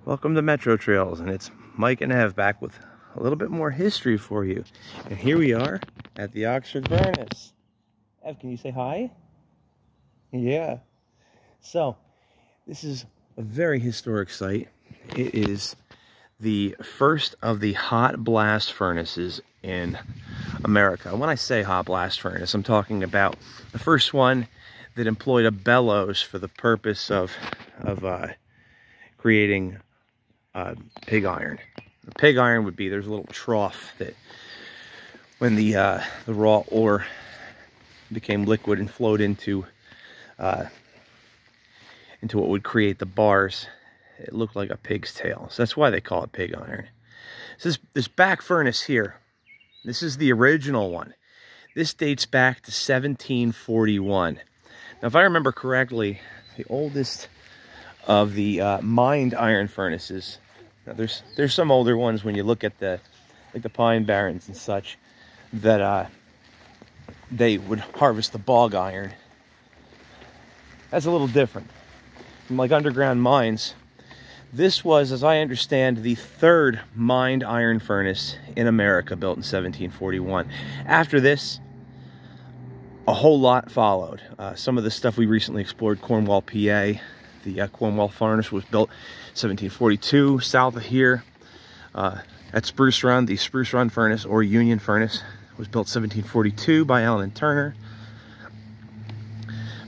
Welcome to Metro Trails, and it's Mike and Ev back with a little bit more history for you. And here we are at the Oxford Furnace. Ev, can you say hi? Yeah. So, this is a very historic site. It is the first of the hot blast furnaces in America. When I say hot blast furnace, I'm talking about the first one that employed a bellows for the purpose of creating pig iron. The pig iron would be, there's a little trough that when the raw ore became liquid and flowed into what would create the bars, it looked like a pig's tail. So that's why they call it pig iron. So this back furnace here, this is the original one. This dates back to 1741. Now, if I remember correctly, the oldest of the mined iron furnaces. Now, there's some older ones when you look at the pine barrens and such that they would harvest the bog iron. That's a little different from like underground mines. This was, as I understand, the third mined iron furnace in America, built in 1741. After this, a whole lot followed. Some of the stuff we recently explored, Cornwall, PA. The Cornwall furnace was built 1742. South of here, at Spruce Run, the Spruce Run furnace, or Union furnace, was built 1742 by Allen and Turner.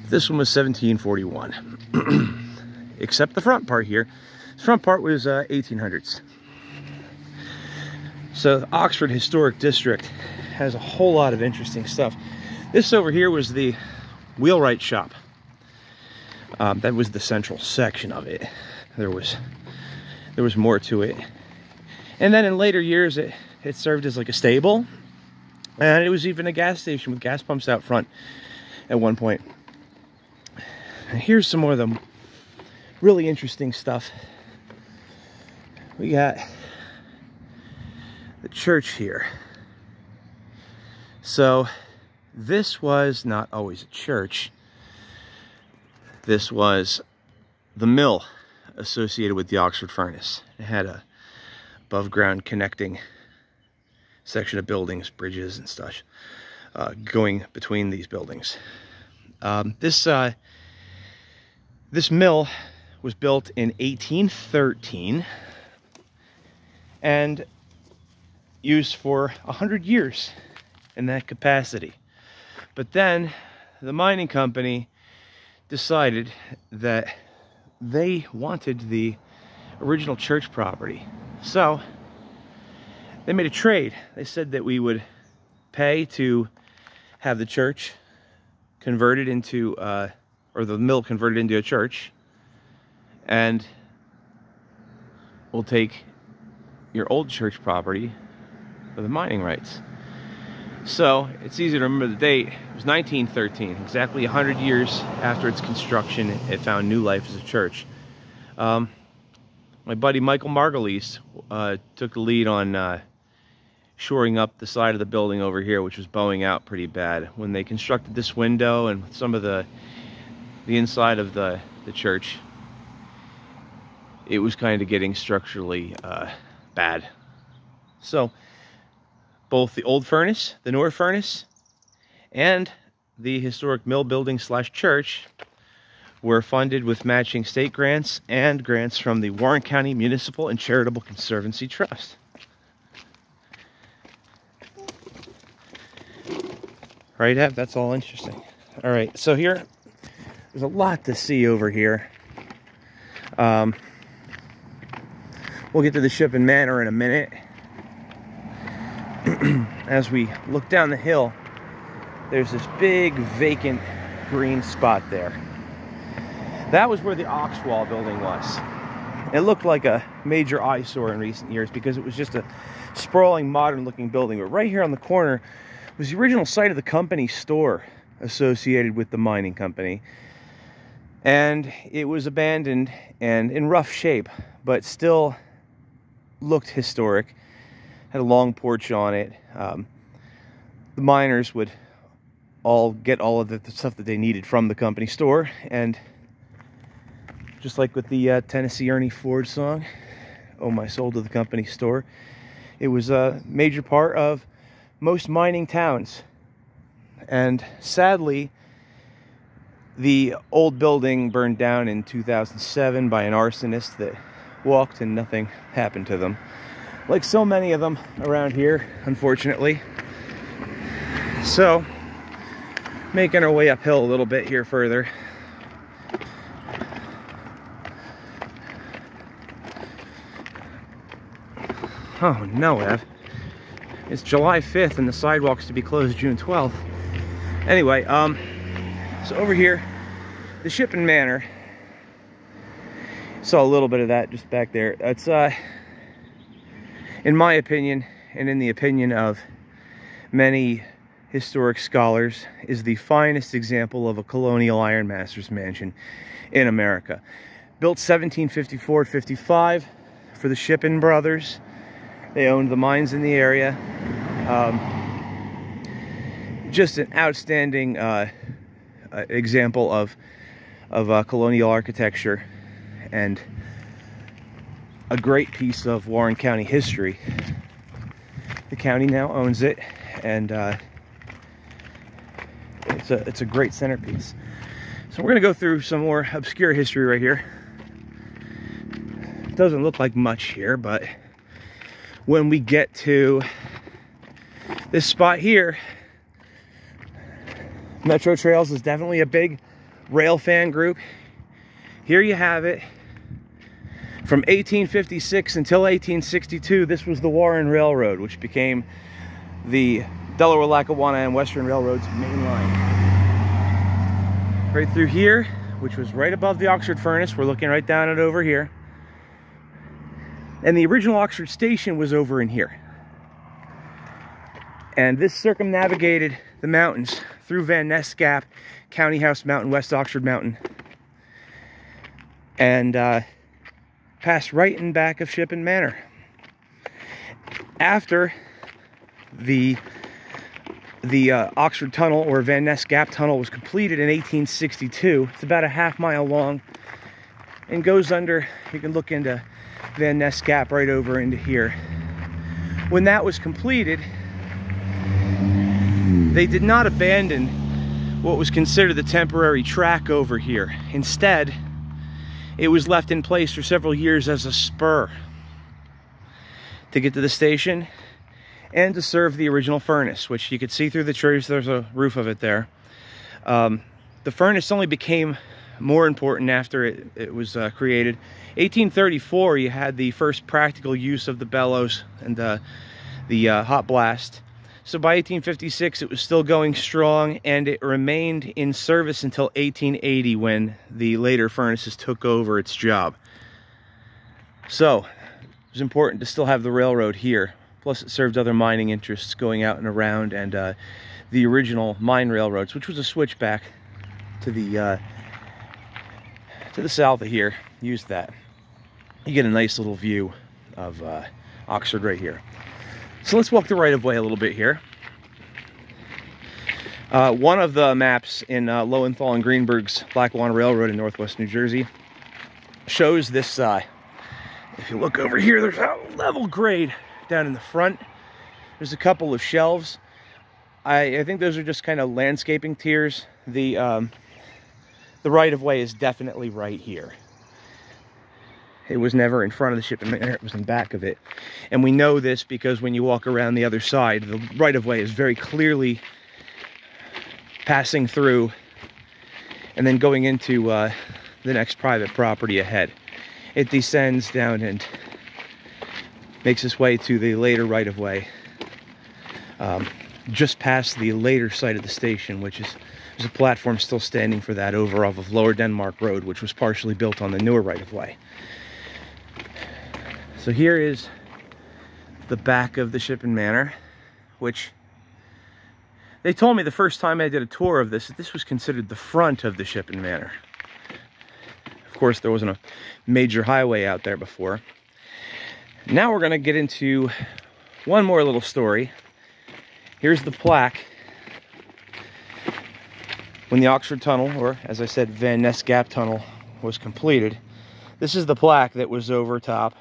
This one was 1741. Except the front part here. The front part was 1800s. So the Oxford Historic District has a whole lot of interesting stuff. This over here was the wheelwright shop. That was the central section of it. There was more to it. And then in later years, it served as like a stable. And it was even a gas station with gas pumps out front at one point. And here's some more of the really interesting stuff. We got the church here. So this was not always a church. This was the mill associated with the Oxford furnace. It had a above ground connecting section of buildings, bridges and such, going between these buildings. This mill was built in 1813 and used for 100 years in that capacity. But then the mining company decided that they wanted the original church property. So they made a trade. They said that we would pay to have the church converted into, or the mill converted into a church, and we'll take your old church property for the mining rights. So it's easy to remember the date. It was 1913, exactly 100 years after its construction. It found new life as a church. My buddy Michael Margulies took the lead on shoring up the side of the building over here, which was bowing out pretty bad. When they constructed this window and some of the inside of the church, it was kind of getting structurally bad. So both the old furnace, the newer furnace, and the historic mill building / church were funded with matching state grants and grants from the Warren County Municipal and Charitable Conservancy Trust. Right, Ev? That's all interesting. All right, so here, there's a lot to see over here. We'll get to the Shippen Manor in a minute. As we look down the hill, there's this big vacant green spot there. That was where the Oxwall building was. It looked like a major eyesore in recent years because it was just a sprawling, modern-looking building. But right here on the corner was the original site of the company store associated with the mining company. And it was abandoned and in rough shape, but still looked historic. Had a long porch on it. The miners would all get all of the stuff that they needed from the company store and just like with the Tennessee Ernie Ford song, "Owe My Soul to the Company Store." It was a major part of most mining towns. And sadly, the old building burned down in 2007 by an arsonist that walked and nothing happened to them. Like so many of them around here, unfortunately. So, making our way uphill a little bit here further. Oh no, Ev. It's July 5th and the sidewalk's to be closed June 12th. Anyway, so over here, the Shippen Manor. Saw a little bit of that just back there. That's, in my opinion, and in the opinion of many historic scholars, is the finest example of a colonial ironmaster's mansion in America. Built 1754-55 for the Shippen brothers. They owned the mines in the area. Just an outstanding example of colonial architecture and a great piece of Warren County history. The county now owns it, and it's a great centerpiece. So we're gonna go through some more obscure history right here. It doesn't look like much here, but when we get to this spot here, Metro Trails is definitely a big rail fan group. Here you have it. From 1856 until 1862, this was the Warren Railroad, which became the Delaware, Lackawanna, and Western Railroad's main line. Right through here, which was right above the Oxford Furnace. We're looking right down it over here. And the original Oxford Station was over in here. And this circumnavigated the mountains through Van Ness Gap, County House Mountain, West Oxford Mountain, and passed right in back of Shippen Manor. After the Oxford Tunnel, or Van Ness Gap Tunnel, was completed in 1862, it's about a half-mile long and goes under, you can look into Van Ness Gap right over into here. When that was completed, they did not abandon what was considered the temporary track over here. Instead, it was left in place for several years as a spur to get to the station and to serve the original furnace, which you could see through the trees. There's a roof of it there. The furnace only became more important after it was created. 1834, you had the first practical use of the bellows and the hot blast. So by 1856, it was still going strong, and it remained in service until 1880, when the later furnaces took over its job. So it was important to still have the railroad here. Plus, it served other mining interests going out and around, and the original mine railroads, which was a switchback to the south of here, used that. You get a nice little view of Oxford right here. So let's walk the right-of-way a little bit here. One of the maps in Lowenthal and Greenberg's Lackawanna Railroad in northwest New Jersey shows this. If you look over here, there's a level grade down in the front. There's a couple of shelves. I think those are just kind of landscaping tiers. The right-of-way is definitely right here. It was never in front of the Shippen Manor, it was in back of it. And we know this because when you walk around the other side, the right-of-way is very clearly passing through and then going into the next private property ahead. It descends down and makes its way to the later right-of-way, just past the later site of the station, which is, there's a platform still standing for that over off of Lower Denmark Road, which was partially built on the newer right-of-way. So here is the back of the Shippen Manor, which they told me the first time I did a tour of this, that this was considered the front of the Shippen Manor. Of course, there wasn't a major highway out there before. Now we're going to get into one more little story. Here's the plaque. When the Oxford Tunnel, or as I said, Van Ness Gap Tunnel, was completed, This is the plaque that was over top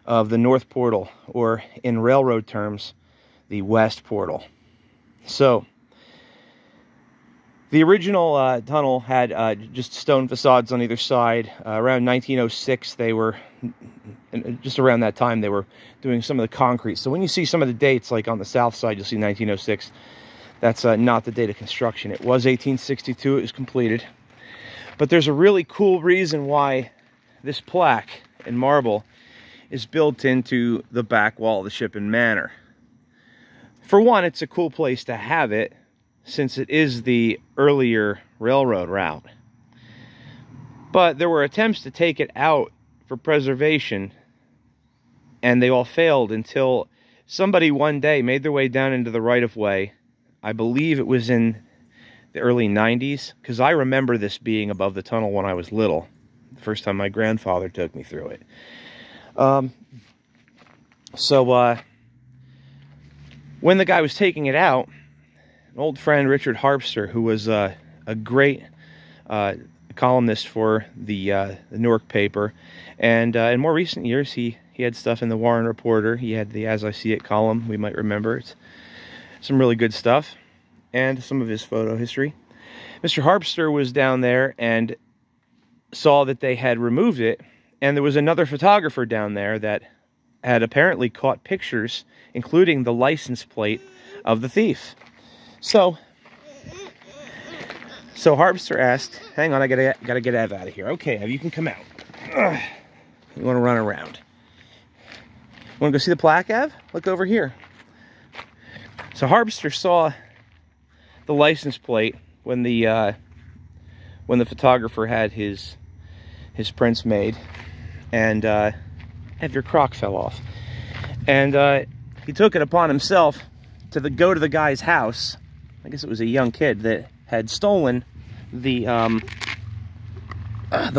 of the north portal, or in railroad terms, the west portal. So the original tunnel had just stone facades on either side. Around 1906, they were, just around that time, they were doing some of the concrete. So when you see some of the dates, like on the south side, you'll see 1906. That's not the date of construction. It was 1862, it was completed. But there's a really cool reason why this plaque in marble is built into the back wall of the Shippen Manor. For one, it's a cool place to have it, since it is the earlier railroad route. But there were attempts to take it out for preservation, and they all failed until somebody one day made their way down into the right-of-way. I believe it was in the early 90s, because I remember this being above the tunnel when I was little. The first time my grandfather took me through it. When the guy was taking it out, an old friend, Richard Harpster, who was a great columnist for the Newark paper, and in more recent years, he had stuff in the Warren Reporter. He had the As I See It column, we might remember. It's some really good stuff, and some of his photo history. Mr. Harpster was down there and saw that they had removed it, and there was another photographer down there that had apparently caught pictures, including the license plate of the thief. So Harpster asked, hang on, I gotta get Ev out of here. Okay, Ev, you can come out. Ugh. You want to run around. You want to go see the plaque, Ev? Look over here. So Harpster saw the license plate when the photographer had his prints made, and Ev, your crock fell off. And he took it upon himself to go to the guy's house. I guess it was a young kid that had stolen the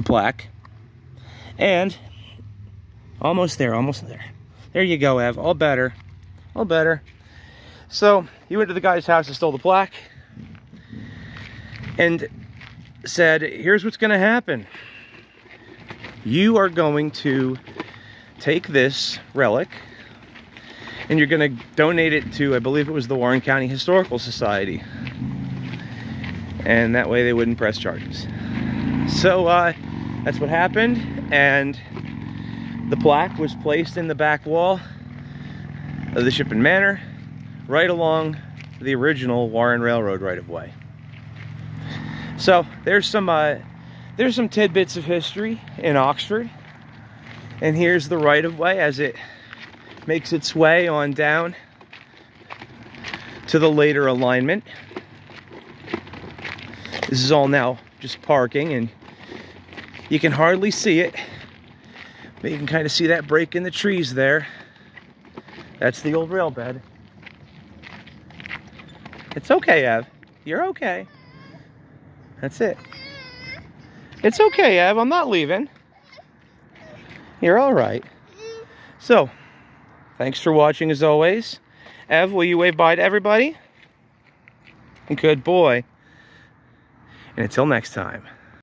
plaque. And almost there. There you go, Ev. All better. So he went to the guy's house and stole the plaque and said, here's what's going to happen. You are going to take this relic and you're going to donate it to, I believe it was the Warren County Historical Society. And that way they wouldn't press charges. So that's what happened, and the plaque was placed in the back wall of the Shippen Manor, right along the original Warren Railroad right-of-way. So there's some tidbits of history in Oxford, and here's the right-of-way as it makes its way on down to the later alignment. This is all now just parking, and you can hardly see it, but you can kind of see that break in the trees there. That's the old rail bed. It's okay, Ev. You're okay. That's it. It's okay, Ev. I'm not leaving. You're all right. So, thanks for watching as always. Ev, will you wave bye to everybody? Good boy. And until next time.